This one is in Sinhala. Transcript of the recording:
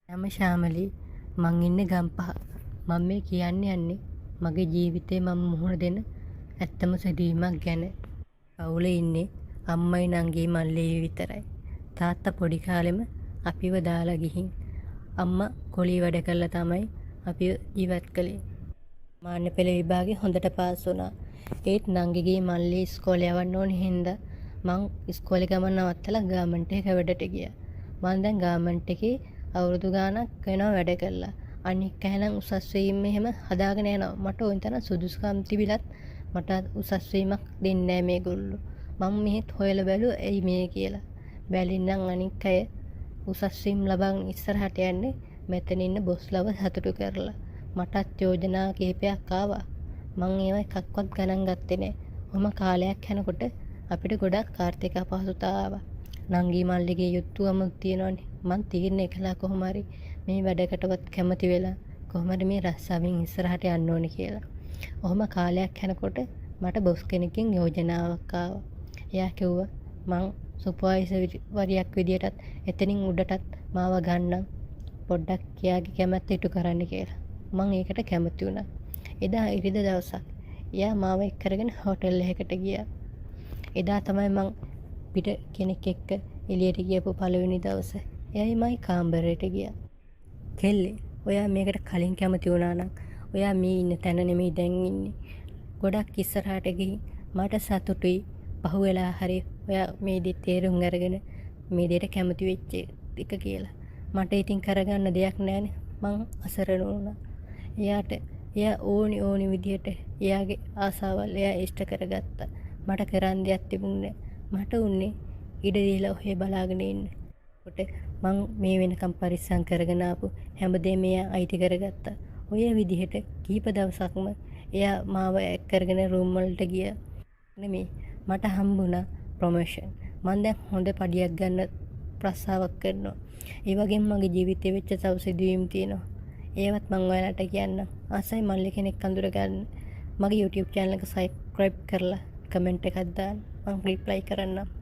නම ශාමලි. මං ඉන්නේ ගම්පහ. මම මේ කියන්න යන්නේ මගේ ජීවිතේ මම මුහුණ දෙන ඇත්තම සිදුවීමක් ගැන. පවුලේ ඉන්නේ අම්මයි නංගියි මල්ලියි විතරයි. තාත්තා පොඩි කාලෙම අපිව දාලා ගිහින් අම්මා කොළී වැඩ කරලා තමයි අපිව ජීවත් කළේ. මාන්න පෙළ විභාගේ හොඳට පාස් වුණා. ඒත් නංගිගේ මල්ලි ඉස්කෝලේ යවන්න ඕනේ හින්දා මං ඉස්කෝලේ ගමන් නවත්තලා ගාමන්ට් එක වැඩට ගියා. මං දැන් ගාමන්ට් එකේ අවුරුදු ගාණක් වෙනවා වැඩ කළා. අනික් ඇහෙනම් උසස් වීම එහෙම හදාගෙන යනවා. මට ওই තරම් සුදුසුකම් තිබිලත් මට උසස් වීමක් දෙන්නේ නැහැ මේගොල්ලෝ. මම මෙහෙත් හොයලා බැලුවා ඇයි මේ කියලා. බැලින්නම් අනික් අය උසස් වීම ලබන් ඉස්සරහට යන්නේ මෙතන ඉන්න බොස්ලව සතුටු කරලා. මටත් යෝජනා කිහිපයක් ආවා. මං ඒවා එකක්වත් ගණන් ගත්තේ නැහැ. ඔහම කාලයක් යනකොට අපිට ගොඩක් ආර්ථික අපහසුතා ආවා. නංගි මල්ලිගේ යුතුයකමක් තියෙනවනේ. මං තීරණය කළා කොහොම හරි මේ වැඩකටවත් කැමති වෙලා කොහොම හරි මේ රස්සාවෙන් ඉස්සරහට යන්න ඕනේ කියලා. ඔහම කාලයක් යනකොට මට බොස් කෙනකින් යෝජනාවක් ආවා. එයා කිව්වා මං සුපර්වයිසර්වරියක් විදියටත් එතනින් උඩටත් මාව ගන්නම් පොඩ්ඩක් එයාගේ කැමැත්ත ඉටු කරන්න කියලා. මං ඒකට කැමති වුණා. එදා ඉරිදා දවසක් එයා මාව එක්කරගෙන හෝටල් එකකට ගියා. එදා තමයි මං පිට කෙනෙක් එක්ක එළියට ගියපු පළවෙනි දවස. එයයි මයි කාමරයට ගියා. කෙල්ලේ ඔයා මේකට කලින් කැමති වුණා නම් ඔයා මේ ඉන්න තැන නෙමෙයි දැන් ඉන්නේ. ගොඩක් ඉස්සරහට ගිහින් මට සතුටුයි පහුවෙලා හරි ඔයා මේ දේ තේරුම් අරගෙන මේ දෙයට කැමති වෙච්ච එක කියලා. මට ඉතින් කරගන්න දෙයක් නැහැනේ. මං අසරණ වුණා. එයා ඕනි විදියට එයාගේ ආසාවල් එයා ඉෂ්ට කරගත්තා. මට කරන්න දෙයක් තිබුණේ මට උන්නේ ඉඩ දීලා ඔහේ බලාගෙන ඉන්න. කොට මං මේ වෙනකම් පරිස්සම් කරගෙන ආපු හැමදේම එයා අයිති කරගත්තා. ඔය විදිහට කීප දවසක්ම එයා මාව එක් කරගෙන රූම් වලට ගියා. නෙමෙයි මට හම්බුණා ප්‍රොමෝෂන්. මං දැන් හොඳ පඩියක් ගන්න ප්‍රස්තාවක් කරනවා. ඒ වගේම මගේ ජීවිතේ වෙච්ච තව සිදුවීම් තියෙනවා. ඒවත් මං ඔයාලට කියන්නම්. ආසයි මල්ලි කෙනෙක් අඳුරගන්න. මගේ YouTube channel එක subscribe කරලා කමෙන්ට් එකක් දාන්න. මං රිප්ලයි කරන්නම්.